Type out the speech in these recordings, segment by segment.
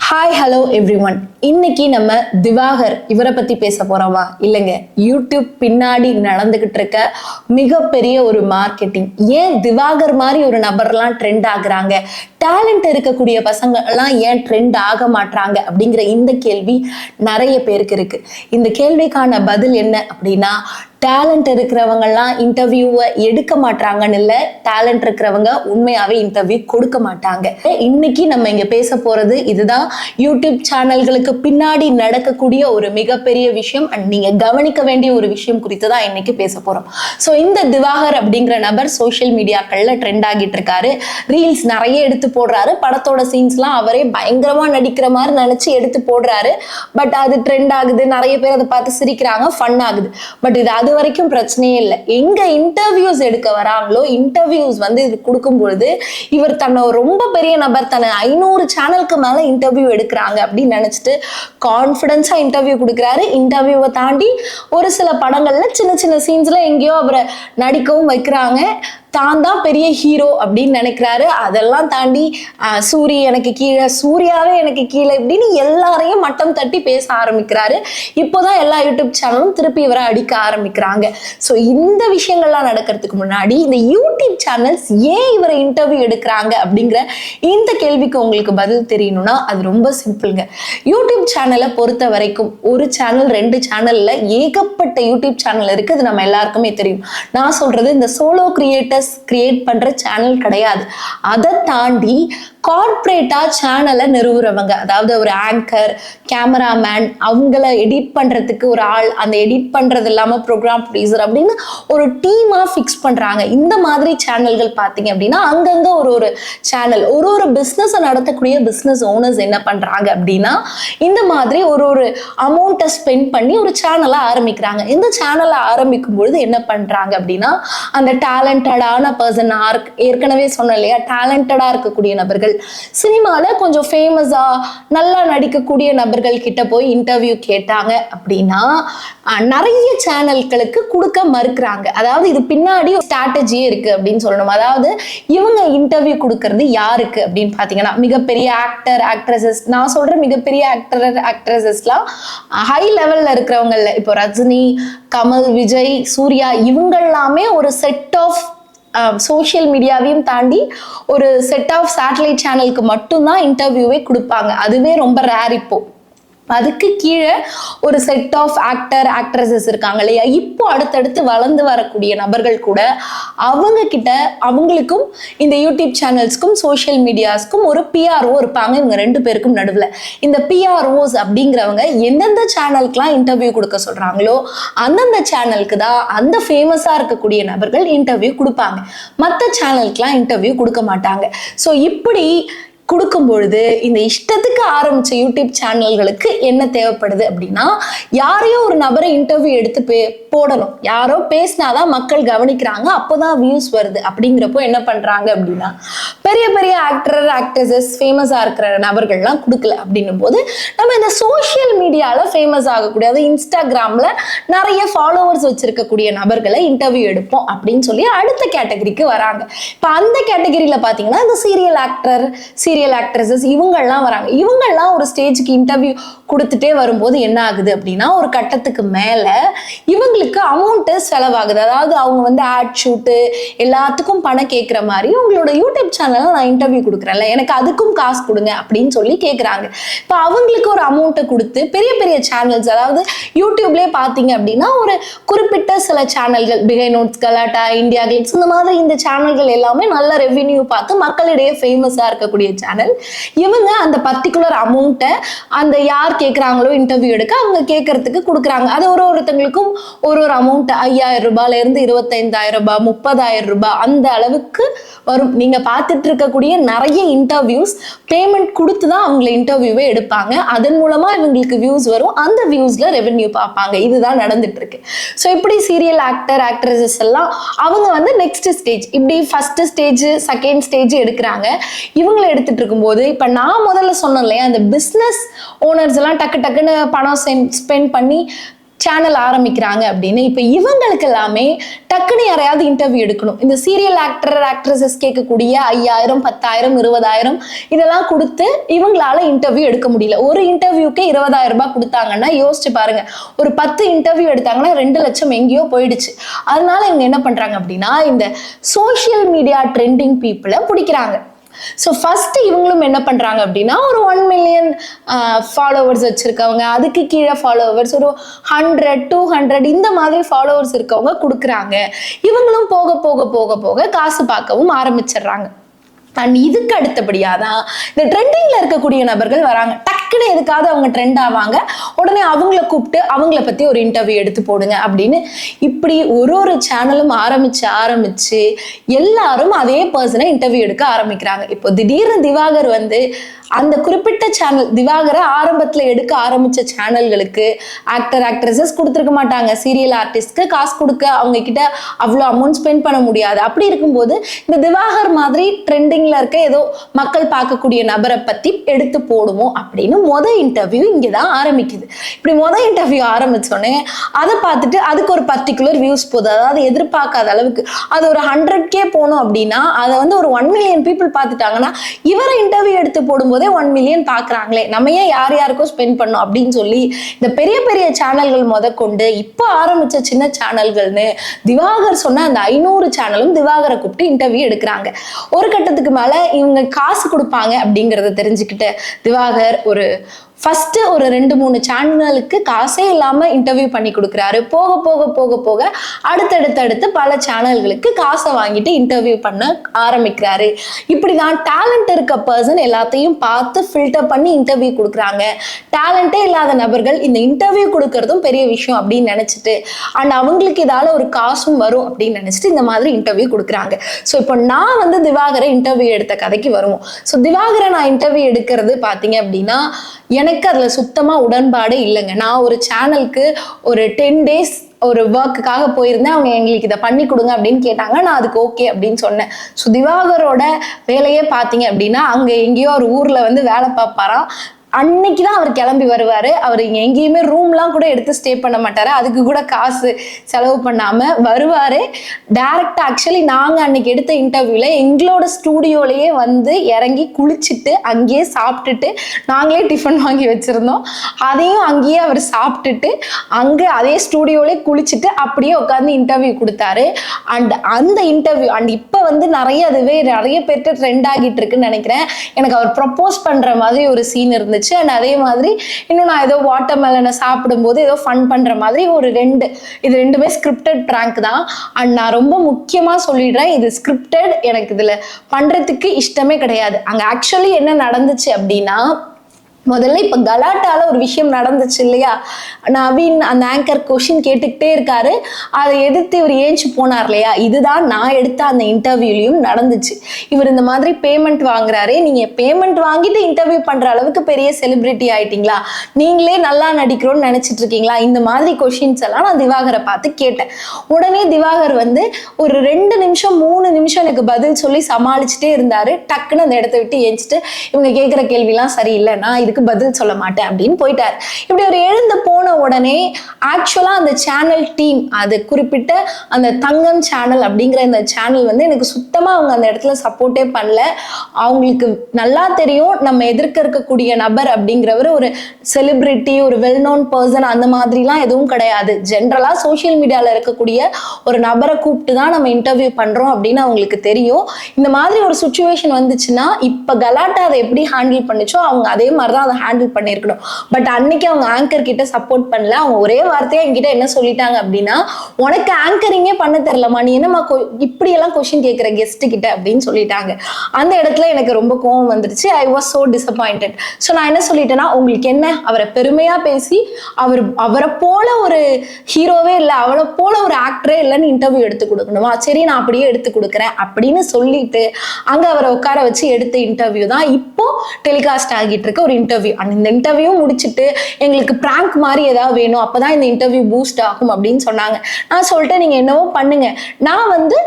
Hi hello everyone. இன்னைக்கு நம்ம திவாகர் இவரை பத்தி பேச போறோமா? இல்லைங்க, யூடியூப் பின்னாடி நடந்துகிட்டு இருக்க மிகப்பெரிய ஒரு மார்க்கெட்டிங். ஏன் திவாகர் மாதிரி ஒரு நபர்லாம் ட்ரெண்ட் ஆகுறாங்க, டேலண்ட் இருக்கக்கூடிய பசங்க எல்லாம் ஏன் ட்ரெண்ட் ஆக மாட்டாங்க அப்படிங்கிற இந்த கேள்வி நிறைய பேருக்கு இருக்கு. இந்த கேள்விக்கான பதில் என்ன அப்படின்னா, டேலண்ட் இருக்கிறவங்கலாம் இன்டர்வியூவை எடுக்க மாட்டாங்கன்னு இல்லை, டேலண்ட் இருக்கிறவங்க உண்மையாவே இன்டர்வியூ கொடுக்க மாட்டாங்க. இன்னைக்கு நம்ம இங்க பேச போறது இதுதான். யூடியூப் சேனல்களுக்கு பின்னாடி நடக்கக்கூடிய ஒரு மிகப்பெரிய விஷயம் அண்ட் நீங்க கவனிக்க வேண்டிய ஒரு விஷயம் குறித்து தான் இன்னைக்கு பேச போறோம். ஸோ இந்த திவாகர் அப்படிங்கிற நபர் சோஷியல் மீடியாக்கள்ல ட்ரெண்ட் ஆகிட்டு இருக்காரு. ரீல்ஸ் நிறைய எடுத்து போடுறாரு. படத்தோட சீன்ஸ்லாம் அவரே பயங்கரமா நடிக்கிற மாதிரி நினைச்சு எடுத்து போடுறாரு. பட் அது ட்ரெண்ட் ஆகுது, நிறைய பேர் அதை பார்த்து சிரிக்கிறாங்க, ஃபன் ஆகுது. பட் இது அது வரைக்கும் பிரச்சனையே இல்லை. எங்க இன்டர்வியூஸ் எடுக்க வராங்களோ, இன்டர்வியூஸ் இது கொடுக்கும் பொழுது இவர் தன்னை ரொம்ப பெரிய நபர், தன்னை 500 சேனலுக்கு மேல இன்டர்வியூ எடுக்கிறாங்க அப்படின்னு நினைச்சிட்டு கான்பிடன்ஸா இன்டர்வியூ கொடுக்குறாரு. இன்டர்வியூவை தாண்டி ஒரு சில படங்கள்ல சின்ன சின்ன சீன்ஸ்ல எங்கேயோ அவரை நடிக்கவும் வைக்கிறாங்க. தான் தான் பெரிய ஹீரோ அப்படின்னு நினைக்கிறாரு. அதெல்லாம் தாண்டி சூரி எனக்கு கீழே, சூர்யாவே எனக்கு கீழே இப்படின்னு எல்லாரையும் மட்டம் தட்டி பேச ஆரம்பிக்கிறாரு. இப்போதான் எல்லா யூடியூப் சேனலும் திருப்பி இவரை அடிக்க ஆரம்பிக்கிறாங்க. ஸோ இந்த விஷயங்கள்லாம் நடக்கிறதுக்கு முன்னாடி இந்த யூடியூப் சேனல்ஸ் ஏன் இவரை இன்டர்வியூ எடுக்கிறாங்க அப்படிங்கிற இந்த கேள்விக்கு உங்களுக்கு பதில் தெரியணும்னா அது ரொம்ப சிம்பிளுங்க. யூடியூப் சேனலை பொறுத்த வரைக்கும் ஒரு சேனல் 2 சேனல்ல ஏகப்பட்ட யூடியூப் சேனல் இருக்கு. அது நம்ம எல்லாருக்குமே தெரியும். நான் சொல்றது இந்த சோலோ கிரியேட்டர்ஸ் கிரியேட் பண்ற சேனல் கிடையாது. அதை தாண்டி கார்பரேட்டா சேனலை நிறுவுறவங்க, அதாவது ஒரு ஆங்கர், கேமராமேன், அவங்கள எடிட் பண்றதுக்கு ஒரு ஆள், அந்த எடிட் பண்றது இல்லாம ப்ரோக்ராம் ப்ரொடியூசர் அப்படின்னு ஒரு டீமா ஃபிக்ஸ் பண்றாங்க. இந்த மாதிரி சேனல்கள் பார்த்தீங்க அப்படின்னா அங்கங்க ஒரு சேனல், ஒரு பிஸ்னஸை நடத்தக்கூடிய பிஸ்னஸ் ஓனர்ஸ் என்ன பண்றாங்க அப்படின்னா இந்த மாதிரி ஒரு அமௌண்ட்டை ஸ்பெண்ட் பண்ணி ஒரு சேனலை ஆரம்பிக்கிறாங்க. இந்த சேனலை ஆரம்பிக்கும் பொழுது என்ன பண்றாங்க அப்படின்னா அந்த டேலண்டடான பர்சன், ஏற்கனவே சொன்ன இல்லையா, டேலண்டடா இருக்கக்கூடிய நபர்கள், சினிமால கொஞ்சம் ஃபேமஸா நல்லா நடிக்கக்கூடிய நபர்கள் கிட்ட போய் இன்டர்வியூ கேட்டாங்க அப்படின்னா நிறைய சேனல்களுக்கு கொடுக்க மறுக்கிறாங்க. அதாவது இது பின்னாடி ஒரு ஸ்ட்ராட்டஜியே இருக்கு அப்படின்னு சொல்லணும். அதாவது இவங்க இன்டர்வியூ கொடுக்கறது யாருக்கு அப்படின்னு பாத்தீங்கன்னா மிகப்பெரிய ஆக்டர், ஆக்ட்ரஸஸ், நான் சொல்ற மிகப்பெரிய ஆக்டர், ஆக்ட்ரஸஸ்லாம் ஹை லெவல்ல இருக்கிறவங்கல்ல, இப்போ ரஜினி, கமல், விஜய், சூர்யா, இவங்க எல்லாமே ஒரு செட் ஆஃப் சோஷியல் மீடியாவையும் தாண்டி ஒரு செட் ஆஃப் சேட்டலைட் சேனலுக்கு மட்டும்தான் இன்டர்வியூவே கொடுப்பாங்க. அதுவே ரொம்ப ரேர். இப்போ அதுக்கு கீழே ஒரு செட் ஆஃப் ஆக்டர், ஆக்ட்ரஸஸ் இருக்காங்க இல்லையா. இப்போ அடுத்தடுத்து வளர்ந்து வரக்கூடிய நபர்கள் கூட அவங்க கிட்ட, அவங்களுக்கும் இந்த யூடியூப் சேனல்ஸ்க்கும் சோஷியல் மீடியாஸ்க்கும் ஒரு பிஆர்ஓ இருப்பாங்க. இவங்க 2 பேருக்கும் நடுவில் இந்த பிஆர்ஓஸ் அப்படிங்கிறவங்க எந்தெந்த சேனலுக்குலாம் இன்டர்வியூ கொடுக்க சொல்றாங்களோ அந்தந்த சேனலுக்கு தான் அந்த ஃபேமஸா இருக்கக்கூடிய நபர்கள் இன்டர்வியூ கொடுப்பாங்க. மற்ற சேனலுக்குலாம் இன்டர்வியூ கொடுக்க மாட்டாங்க. ஸோ இப்படி கொடுக்கும் பொழுது இந்த இஷ்டத்துக்கு ஆரம்பிச்ச யூடியூப் சேனல்களுக்கு என்ன தேவைப்படுது அப்படின்னா, யாரையோ ஒரு நபரை இன்டர்வியூ எடுத்து போடணும். யாரோ பேசினாதான் மக்கள் கவனிக்கிறாங்க, அப்போதான் வியூஸ் வருது. அப்படிங்கிறப்போ என்ன பண்றாங்க அப்படின்னா பெரிய பெரிய ஆக்டர், ஆக்ட்ரஸஸ், ஃபேமஸா இருக்கிற நபர்கள்லாம் கொடுக்கல. அப்படின்னும் போது நம்ம இந்த சோஷியல் மீடியால ஃபேமஸ் ஆகக்கூடிய, இன்ஸ்டாகிராம்ல நிறைய ஃபாலோவர்ஸ் வச்சிருக்கக்கூடிய நபர்களை இன்டர்வியூ எடுப்போம் அப்படின்னு சொல்லி அடுத்த கேட்டகரிக்கு வராங்க. இப்போ அந்த கேட்டகரியில பாத்தீங்கன்னா இந்த சீரியல் ஆக்டர், சீரியல் ஆக்ட்ரஸஸ் இவங்கெல்லாம் வராங்க. இவங்கெல்லாம் ஒரு ஸ்டேஜுக்கு இன்டர்வியூ கொடுத்துட்டே வரும்போது என்ன ஆகுது அப்படின்னா ஒரு கட்டத்துக்கு மேல இவங்களுக்கு அமௌண்ட் செலவாகுது. அதாவது அவங்க ஆட் ஷூட்டு எல்லாத்துக்கும் பணம் கேட்கிற மாதிரி உங்களோட யூடியூப் சேனல்ல நான் இன்டர்வியூ கொடுக்குறேன்ல, எனக்கு அதுக்கும் காசு கொடுங்க அப்படின்னு சொல்லி கேட்குறாங்க. இப்போ அவங்களுக்கு ஒரு அமௌண்ட்டை கொடுத்து பெரிய பெரிய சேனல்ஸ், அதாவது யூடியூப்லேயே பார்த்தீங்க அப்படின்னா ஒரு குறிப்பிட்ட சில சேனல்கள், பிகை நோட்ஸ், கலாட்டா, இந்தியா கிளிப்ஸ், இந்த மாதிரி இந்த சேனல்கள் எல்லாமே நல்ல ரெவென்யூ பார்த்து மக்களிடையே ஃபேமஸாக இருக்கக்கூடிய சேனல். இவங்க அந்த பர்டிகுலர் அமௌண்ட்டை அந்த யார் கேட்குறாங்களோ இன்டர்வியூ எடுக்க அவங்க கேட்கறதுக்கு கொடுக்குறாங்க. அது ஒருத்தங்களுக்கும் ஒரு அமௌண்ட் 5,000 ரூபாயிலிருந்து 25,000 ரூபாய், 30,000 ரூபாய் அந்த அளவுக்கு வரும். நீங்க பார்த்துட்டு இருக்கக்கூடிய நிறைய இன்டர்வியூஸ் பேமெண்ட் கொடுத்து தான் அவங்களை இன்டர்வியூவே எடுப்பாங்க. அதன் மூலமா இவங்களுக்கு வியூஸ் வரும். அந்த வியூஸ்ல ரெவென்யூ பார்ப்பாங்க. இதுதான் நடந்துட்டு இருக்கு. ஸோ இப்படி சீரியல் ஆக்டர், ஆக்ட்ரஸஸ் எல்லாம் அவங்க நெக்ஸ்ட் ஸ்டேஜ், இப்படி ஃபர்ஸ்ட் ஸ்டேஜ், செகண்ட் ஸ்டேஜ் எடுக்கிறாங்க. இவங்களை எடுத்துட்டு இருக்கும்போது இப்ப நான் முதல்ல சொன்னேன் இல்லையா, அந்த பிசினஸ் ஓனர்ஸ் எல்லாம் டக்கு டக்குன்னு பணம் ஸ்பெண்ட் பண்ணி சேனல் ஆரம்பிக்கிறாங்க அப்படின்னு இப்ப இவங்களுக்கு எல்லாமே டக்குனு யாரையாவது இன்டர்வியூ எடுக்கணும். இந்த சீரியல் ஆக்ட்ரஸஸ் கேட்கக்கூடிய 5000 10,000 20,000 இதெல்லாம் கொடுத்து இவங்களால இன்டர்வியூ எடுக்க முடியல. ஒரு இன்டர்வியூக்கே 20,000 ரூபாய் கொடுத்தாங்கன்னா யோசிச்சு பாருங்க, ஒரு 10 இன்டர்வியூ எடுத்தாங்கன்னா 2 லட்சம் எங்கேயோ போயிடுச்சு. அதனால இவங்க என்ன பண்றாங்க அப்படின்னா இந்த சோசியல் மீடியா ட்ரெண்டிங் பீப்புளை பிடிக்கிறாங்க. ஸோ ஃபர்ஸ்ட் இவங்களும் என்ன பண்றாங்க அப்படின்னா ஒரு 1 மில்லியன் ஃபாலோவர்ஸ் வச்சிருக்கவங்க, அதுக்கு கீழே ஃபாலோவர்ஸ் ஒரு 100 200 இந்த மாதிரி ஃபாலோவர்ஸ் இருக்கவங்க கொடுக்குறாங்க. இவங்களும் போக போக போக போக காசு பார்க்கவும் ஆரம்பிச்சிடுறாங்க. அண்ட் இதுக்கு அடுத்தபடியாதான் இந்த ட்ரெண்டிங்ல இருக்கக்கூடிய நபர்கள் வராங்க. டக்குன்னு எதுக்காவது அவங்க ட்ரெண்ட் ஆவாங்க, உடனே அவங்கள கூப்பிட்டு அவங்கள பத்தி ஒரு இன்டர்வியூ எடுத்து போடுங்க அப்படின்னு இப்படி ஒரு சேனலும் ஆரம்பிச்சு எல்லாரும் அதே பர்சனை இன்டர்வியூ எடுக்க ஆரம்பிக்கிறாங்க. இப்போ திடீர்னு திவாகர் வந்து அந்த குறிப்பிட்ட சேனல் திவாகரை ஆரம்பத்துல எடுக்க ஆரம்பிச்ச சேனல்களுக்கு ஆக்ட்ரஸஸ் கொடுத்துருக்க மாட்டாங்க. சீரியல் ஆர்டிஸ்ட்க்கு காசு கொடுக்க அவங்க கிட்ட அவ்வளோ அமௌண்ட் ஸ்பெண்ட் பண்ண முடியாது. அப்படி இருக்கும்போது இந்த திவாகர் மாதிரி ட்ரெண்டிங்ல இருக்க ஏதோ மக்கள் பார்க்கக்கூடிய நபரை பத்தி எடுத்து போடுவோம் அப்படின்னு இன்டர்வியூ இங்கதான் ஆரம்பிக்குது. இப்படி இன்டர்வியூ ஆரம்பிச்சோடனே அதை பார்த்துட்டு அதுக்கு ஒரு பர்டிகுலர் வியூஸ் போகுது. அதாவது எதிர்பார்க்காத அளவுக்கு அது ஒரு 100K போனோம் அப்படின்னா அதை வந்து ஒரு 1 மில்லியன் பீப்புள் பார்த்துட்டாங்கன்னா இவரை இன்டர்வியூ எடுத்து போடும்போதே 1 மில்லியன் பாக்குறாங்களே, நம்ம ஏன் யாருக்கும் ஸ்பெண்ட் பண்ணோம் அப்படின்னு சொல்லி இந்த பெரிய பெரிய சேனல்கள் முதற்கொண்டு இப்ப ஆரம்பிச்ச சின்ன சேனல்கள்னு திவாகர் சொன்ன அந்த 500 சேனலும் திவாகரை கூப்பிட்டு இன்டர்வியூ எடுக்கிறாங்க. ஒரு கட்டத்துக்கு மேல இவங்க காசு கொடுப்பாங்க அப்படிங்கறத தெரிஞ்சுக்கிட்டு திவாகர் ஃபர்ஸ்ட் ஒரு 2-3 சேனலுக்கு காசே இல்லாம இன்டர்வியூ பண்ணி கொடுக்குறாரு. போக போக போக போக அடுத்தடுத்து பல சேனல்களுக்கு காசை வாங்கிட்டு இன்டர்வியூ பண்ண ஆரம்பிக்கிறாரு. இப்படிதான் டேலண்ட் இருக்க பர்சன் எல்லாத்தையும் பார்த்து ஃபில்டர் பண்ணி இன்டர்வியூ கொடுக்குறாங்க. டேலண்டே இல்லாத நபர்கள் இந்த இன்டர்வியூ கொடுக்கறதும் பெரிய விஷயம் அப்படின்னு நினைச்சிட்டு அண்ட் அவங்களுக்கு இதால ஒரு காசும் வரும் அப்படின்னு நினைச்சிட்டு இந்த மாதிரி இன்டர்வியூ கொடுக்குறாங்க. ஸோ இப்போ நான் வந்து திவாகரை இன்டர்வியூ எடுத்த கதைக்கு வருவோம். ஸோ திவாகரை நான் இன்டர்வியூ எடுக்கிறது பார்த்தீங்க அப்படின்னா எனக்கு அதுல சுத்தமா உடன்பாடு இல்லைங்க. நான் ஒரு சேனலுக்கு ஒரு 10 days ஒரு ஒர்க்குக்காக போயிருந்தேன். அவங்க எங்களுக்கு இதை பண்ணி கொடுங்க அப்படின்னு கேட்டாங்க. நான் அதுக்கு ஓகே அப்படின்னு சொன்னேன். ஸோ திவாகரோட வேலையே பார்த்தீங்க அப்படின்னா அங்க எங்கேயோ ஒரு ஊர்ல வந்து வேலை பார்ப்பாராம். அன்னைக்குதான் அவர் கிளம்பி வருவாரு. அவர் எங்கேயுமே ரூம்லாம் கூட எடுத்து ஸ்டே பண்ண மாட்டாரு. அதுக்கு கூட காசு செலவு பண்ணாம வருவாரு டைரக்டா. ஆக்சுவலி நாங்க அன்னைக்கு எடுத்த இன்டர்வியூல எங்களோட ஸ்டூடியோலயே வந்து இறங்கி குளிச்சுட்டு அங்கேயே சாப்பிட்டுட்டு நாங்களே டிஃபன் வாங்கி வச்சிருந்தோம். அதையும் அங்கேயே அவர் சாப்பிட்டுட்டு அங்க அதே ஸ்டூடியோலயே குளிச்சுட்டு அப்படியே உட்காந்து இன்டர்வியூ கொடுத்தாரு. அண்ட் அந்த இன்டர்வியூ அண்ட் இப்ப வந்து நிறைய பேர்கிட்ட ட்ரெண்ட் ஆகிட்டு இருக்குன்னு நினைக்கிறேன். எனக்கு அவர் ப்ரப்போஸ் பண்ற மாதிரி ஒரு சீன் இருந்துச்சு. அண்ட் அதே மாதிரி இன்னும் நான் ஏதோ வாட்டர் மெலனை சாப்பிடும்போது ஏதோ ஃபன் பண்ற மாதிரி இது ரெண்டுமே ஸ்கிரிப்டட் பிராங்க் தான். அண்ட் நான் ரொம்ப முக்கியமா சொல்லிடுறேன், இது ஸ்கிரிப்டட். எனக்கு இதுல பண்றதுக்கு இஷ்டமே கிடையாது. அங்க ஆக்சுவலி என்ன நடந்துச்சு அப்படின்னா முதல்ல இப்ப கலாட்டால ஒரு விஷயம் நடந்துச்சு இல்லையா, நவீன் அந்த ஆங்கர் கொஸ்டின் கேட்டுக்கிட்டே இருக்காரு, அதை எதிர்த்து இவர் ஏஞ்சி போனார் இல்லையா, இதுதான் நான் எடுத்த அந்த இன்டர்வியூலையும் நடந்துச்சு. இவர் இந்த மாதிரி பேமெண்ட் வாங்குறாரு, நீங்க பேமெண்ட் வாங்கிட்டு இன்டர்வியூ பண்ற அளவுக்கு பெரிய செலிபிரிட்டி ஆயிட்டீங்களா, நீங்களே நல்லா நடிக்கிறோம்னு நினைச்சிட்டு இருக்கீங்களா, இந்த மாதிரி கொஸ்டின்ஸ் எல்லாம் நான் திவாகரை பார்த்து கேட்டேன். உடனே திவாகர் வந்து ஒரு 2 நிமிஷம் 3 நிமிஷம் எனக்கு பதில் சொல்லி சமாளிச்சுட்டே இருந்தாரு. டக்குன்னு அந்த இடத்த விட்டு ஏஞ்சிட்டு இவங்க கேட்கிற கேள்விலாம் சரியில்லை, நான் இதுக்கு பதில் சொல்ல மாட்டேன் அப்படின்னு போயிட்டார். இப்படி ஒரு எழுந்து போன உடனே ஆக்சுவலா அந்த சேனல் டீம், அது குறிப்பிட்ட அந்த தங்கம் சேனல் அப்படிங்கிற இந்த சேனல் வந்து எனக்கு சுத்தமா அவங்க அந்த இடத்துல சப்போர்ட்டே பண்ணல. அவங்களுக்கு நல்லா தெரியும் நம்ம எதிர்க்க இருக்கக்கூடிய நபர் அப்படிங்கிறவர் ஒரு செலிபிரிட்டி, ஒரு வெல் நோன் பர்சன், அந்த மாதிரிலாம் எதுவும் கிடையாது. ஜென்ரலா சோசியல் மீடியால இருக்கக்கூடிய ஒரு நபரை கூப்பிட்டு தான் நம்ம இன்டர்வியூ பண்றோம் அப்படின்னு அவங்களுக்கு தெரியும். இந்த மாதிரி ஒரு சுச்சுவேஷன் வந்துச்சுன்னா இப்ப கலாட்டா அதை எப்படி ஹேண்டில் பண்ணிச்சோ அவங்க அதே மாதிரிதான் அதை ஹேண்டில் பண்ணிருக்கணும். பட் அன்னைக்கு அவங்க ஆங்கர் கிட்ட சப்போர்ட் பண்ணல. அவங்க ஒரே வார்த்தையா என்கிட்ட என்ன சொல்லிட்டாங்க அப்படின்னா, உனக்கு ஆங்கரிங்கே பண்ண தெரியலமா, நீ என்னமா இப்படி எல்லாம் கொஸ்டின் கேட்கிற கெஸ்ட் கிட்ட அப்படின்னு சொல்லிட்டாங்க. அந்த இடத்துல எனக்கு ரொம்ப கோவம் வந்துருச்சு. I was so disappointed. So நான் என்ன சொல்லிட்டேன்னா, உங்களுக்கு என்ன, அவரை பெருமையா பேசி அவரை போல ஒரு ஹீரோவே இல்லை, அவளை போல ஒரு ஆக்டரே இல்லைன்னு இன்டர்வியூ எடுத்து கொடுக்கணுமா, சரி நான் அப்படியே எடுத்து கொடுக்குறேன் அப்படின்னு சொல்லிட்டு அங்க அவரை உட்கார வச்சு எடுத்த இன்டர்வியூ தான் இப்போ டெலிகாஸ்ட் ஆகிட்டு இருக்க ஒரு இன்டர்வியூ. அந்த இன்டர்வியூ முடிச்சுட்டு எங்களுக்கு பிராங்க் மாதிரி ஏதாவது வேணும், அப்பதான் இந்த இன்டர்வியூ பூஸ்ட் ஆகும் அப்படின்னு சொன்னாங்க. நான் சொல்லிட்டேன், நீங்க என்னவோ பண்ணுங்க, நான் வந்து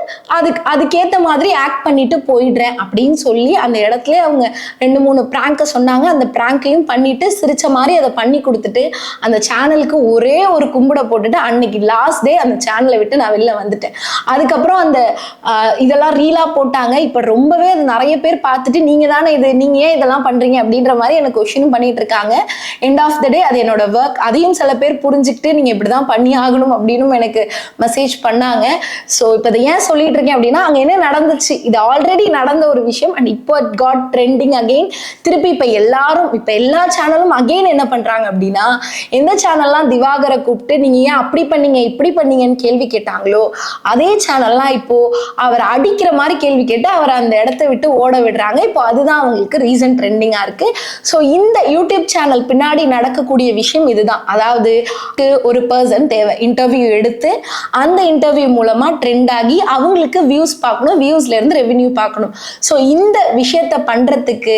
அதுக்கேத்த மாதிரி ஆக்ட் பண்ணிட்டு போயிடுறேன் அப்படின்னு சொல்லி அந்த இடத்துல அவங்க 2-3 பிராங்க சொன்னாங்க. அந்த பிராங்கையும் பண்ணிட்டு சிரிச்ச மாதிரி அதை பண்ணி கொடுத்துட்டு அந்த சேனலுக்கு ஒரே ஒரு கும்பிட போட்டுட்டு அன்னைக்கு லாஸ்ட் டே அந்த சேனலை விட்டு நான் வெளில வந்துட்டேன். அதுக்கப்புறம் அந்த இதெல்லாம் ரீலா போட்டாங்க. இப்ப ரொம்பவே அது நிறைய பேர் பார்த்துட்டு நீங்க தானே இது, நீங்க ஏன் இதெல்லாம் பண்றீங்க அப்படின்ற மாதிரி எனக்கு கொஸ்டின் பண்ணிட்டு இருக்காங்க. எண்ட் ஆஃப் த டே அது என்னோட ஒர்க். அதையும் சில பேர் புரிஞ்சுக்கிட்டு நீங்க இப்படிதான் பண்ணி ஆகணும் அப்படின்னு எனக்கு மெசேஜ் பண்ணாங்க. ஸோ இப்போ இதை ஏன் சொல்லிட்டு இருக்கேன் அப்படின்னா, அங்க என்ன நடந்துச்சு, இது ஆல்ரெடி நடந்த ஒரு விஷயம் அண்ட் இப்போ இட் காட் ட்ரெண்டிங் அகெயின். திருப்பி இப்ப எல்லா சேனலும் அகெயின் என்ன பண்றாங்க அப்படின்னா, எந்த சேனல்லாம் திவாகரை கூப்பிட்டு நீங்க ஏன் அப்படி பண்ணீங்க இப்படி பண்ணீங்கன்னு கேள்வி கேட்டாங்களோ அதே சேனல்லாம் இப்போ அவர் அடிக்கிற மாதிரி கேள்வி கேட்டு அவர் அந்த இடத்த விட்டு ஓட விடுறாங்க. இப்போ அதுதான் அவங்களுக்கு ரீசன் ட்ரெண்டிங்கா இருக்கு. ஸோ இந்த யூடியூப் சேனல் பின்னாடி நடக்கக்கூடிய விஷயம் இதுதான். அதாவது ஒரு பர்சன் தேவை, இன்டர்வியூ எடுத்து அந்த இன்டர்வியூ மூலமா ட்ரெண்ட் ஆகி அவங்களுக்கு வியூஸ் பார்க்கணும், வியூஸ்ல இருந்து ரெவென்யூ பார்க்கணும். ஸோ இந்த விஷயத்த பண்றதுக்கு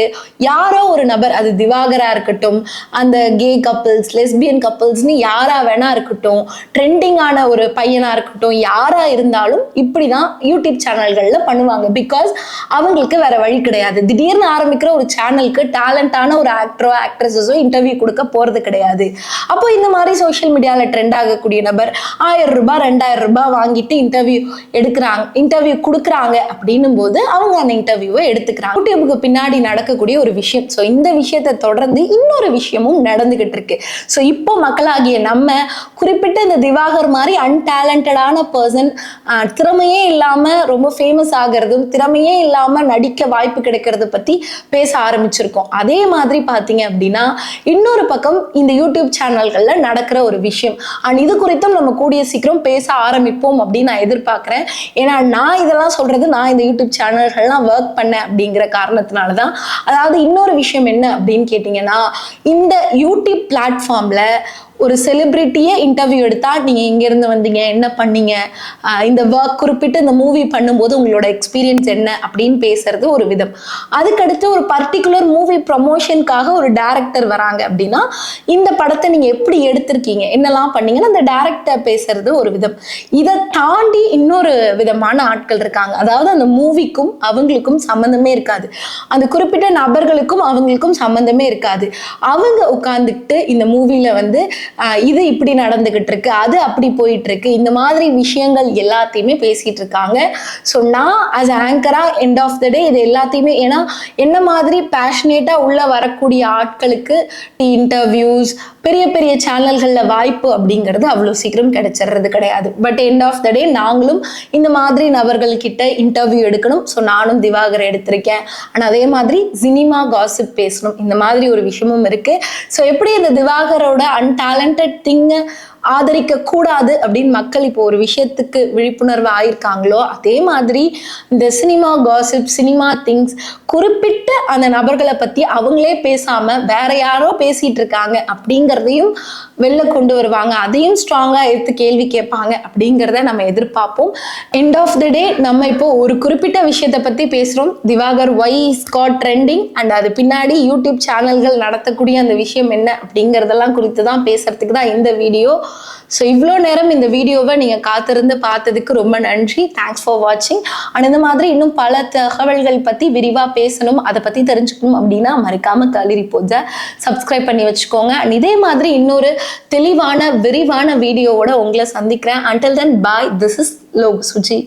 யாரோ ஒரு நபர், அது திவாகரா இருக்கட்டும், அந்த கே கப்பிள்ஸ், லெஸ்பியன் கப்பிள்ஸ்னு யாரா வேணா இருக்கட்டும், ட்ரெண்டிங்கான ஒரு பையனா இருக்கட்டும், யாரா இருந்தாலும் இப்படிதான் யூடியூப் சேனல்கள்ல பண்ணுவாங்க. பிகாஸ் அவங்களுக்கு வேற வழி கிடையாது. திடீர்னு ஆரம்பிக்கிற ஒரு சேனலுக்கு டேலண்டான ஒரு ஆக்டரோ ஆக்ட்ரஸஸோ இன்டர்வியூ கொடுக்க போறது கிடையாது. அப்போ இந்த மாதிரி சோஷியல் மீடியால ட்ரெண்ட் ஆகக்கூடிய நபர் 1000 ரூபாய் 2000 ரூபாய் வாங்கிட்டு இன்டர்வியூ கொடுக்குறாங்க அப்படின்னும் போது அவங்க அந்த இன்டர்வியூவை எடுத்துக்கிறாங்க. யூடியூபுக்கு பின்னாடி நடக்கக்கூடிய ஒரு விஷயம். ஸோ இந்த விஷயத்தை தொடர்ந்து இன்னொரு விஷயமும் நடந்துகிட்டு இருக்கு. ஸோ இப்போ மக்களாகிய நம்ம குறிப்பிட்ட இந்த திவாகர் மாதிரி அன்டேலண்டடான பர்சன், திறமையே இல்லாம ரொம்ப ஃபேமஸ் ஆகிறதும் திறமையே இல்லாம நடிக்க வாய்ப்பு கிடைக்கிறது பத்தி பேச ஆரம்பிச்சிருக்கோம். அதே மாதிரி பாத்தீங்க அப்படின்னா இன்னொரு பக்கம் இந்த யூடியூப் சேனல்கள்ல நடக்கிற ஒரு விஷயம் அண்ட் இது குறித்தும் நம்ம கூடிய சீக்கிரம் பேச ஆரம்பிப்போம் அப்படின்னு நான் எதிர்பார்க்கிறேன். ஏன்னா நான் இதெல்லாம் சொல்றது நான் இந்த யூடியூப் சேனல்கள்லாம் ஒர்க் பண்ணேன் அப்படிங்கிற காரணத்தினாலதான். அதாவது இன்னொரு விஷயம் என்ன அப்படின்னு கேட்டீங்கன்னா, இந்த யூடியூப் பிளாட்ஃபார்ம்ல ஒரு செலிபிரிட்டியே இன்டர்வியூ எடுத்தா நீங்க எங்க இருந்து வந்தீங்க, என்ன பண்ணீங்க, இந்த ஒர்க் குறிப்பிட்டு இந்த மூவி பண்ணும்போது உங்களோட எக்ஸ்பீரியன்ஸ் என்ன அப்படின்னு பேசுறது ஒரு விதம். அதுக்கடுத்து ஒரு பர்டிகுலர் மூவி ப்ரமோஷனுக்காக ஒரு டைரக்டர் வராங்க அப்படின்னா இந்த படத்தை நீங்க எப்படி எடுத்திருக்கீங்க, என்னெல்லாம் பண்ணீங்கன்னு அந்த டைரக்டர் பேசுறது ஒரு விதம். இதை தாண்டி இன்னொரு விதமான ஆட்கள் இருக்காங்க. அதாவது அந்த மூவிக்கும் அவங்களுக்கும் சம்பந்தமே இருக்காது, அந்த குறிப்பிட்ட நபர்களுக்கும் அவங்களுக்கும் சம்பந்தமே இருக்காது. அவங்க உட்கார்ந்துக்கிட்டு இந்த மூவில வந்து இது இப்படி நடந்துகிட்டு இருக்கு, அது அப்படி போயிட்டு இருக்கு, இந்த மாதிரி விஷயங்கள் எல்லாத்தையுமே பேசிட்டு இருக்காங்க. ஸோ நான் ஆஸ் ஆங்கரா எண்ட் ஆஃப் த டே இது எல்லாத்தையுமே, ஏன்னா என்ன மாதிரி பேஷனேட்டா உள்ள வரக்கூடிய ஆட்களுக்கு இன்டர்வியூஸ் பெரிய பெரிய சேனல்கள்ல வாய்ப்பு அப்படிங்கிறது அவ்வளவு சீக்கிரம் கிடைச்சிடுறது கிடையாது. பட் எண்ட் ஆஃப் த டே நாங்களும் இந்த மாதிரி நபர்கள் கிட்ட இன்டர்வியூ எடுக்கணும். ஸோ நானும் திவாகர் எடுத்திருக்கேன். ஆனால் அதே மாதிரி சினிமா காசிப் பேசணும், இந்த மாதிரி ஒரு விஷயமும் இருக்கு. ஸோ எப்படி இந்த திவாகரோட அன்டேலண்டட் திங்க ஆதரிக்க கூடாது அப்படின்னு மக்கள் இப்போ ஒரு விஷயத்துக்கு விழிப்புணர்வு ஆயிருக்காங்களோ அதே மாதிரி இந்த சினிமா காசிப், சினிமா திங்ஸ் குறிப்பிட்ட அந்த நபர்களை பத்தி அவங்களே பேசாம வேற யாரோ பேசிட்டு இருக்காங்க அப்படிங்கிறதையும் வெளில கொண்டு வருவாங்க, அதையும் ஸ்ட்ராங்கா எடுத்து கேள்வி கேட்பாங்க அப்படிங்கிறத நம்ம எதிர்பார்ப்போம். எண்ட் ஆஃப் த டே நம்ம இப்போ ஒரு குறிப்பிட்ட விஷயத்தை பத்தி பேசுறோம், Diwakar why is got trending and அது பின்னாடி யூடியூப் சேனல்கள் நடத்தக்கூடிய அந்த விஷயம் என்ன அப்படிங்கிறதெல்லாம் குறித்து தான் பேசுறதுக்கு தான் இந்த வீடியோ. ஸோ இவ்வளோ நேரம் இந்த வீடியோவை நீங்கள் காத்திருந்து பார்த்ததுக்கு ரொம்ப நன்றி. தேங்க்ஸ் ஃபார் வாட்சிங். அண்ட் இந்த மாதிரி இன்னும் பல தகவல்கள் பற்றி விரிவாக பேசணும், அதை பற்றி தெரிஞ்சுக்கணும் அப்படின்னா மறக்காமல் கலி ரிப்போர்ட்ஸை சப்ஸ்கிரைப் பண்ணி வச்சுக்கோங்க. அண்ட் இதே மாதிரி இன்னொரு தெளிவான விரிவான வீடியோவோட உங்களை சந்திக்கிறேன். Until then bye. This is Lok Suji.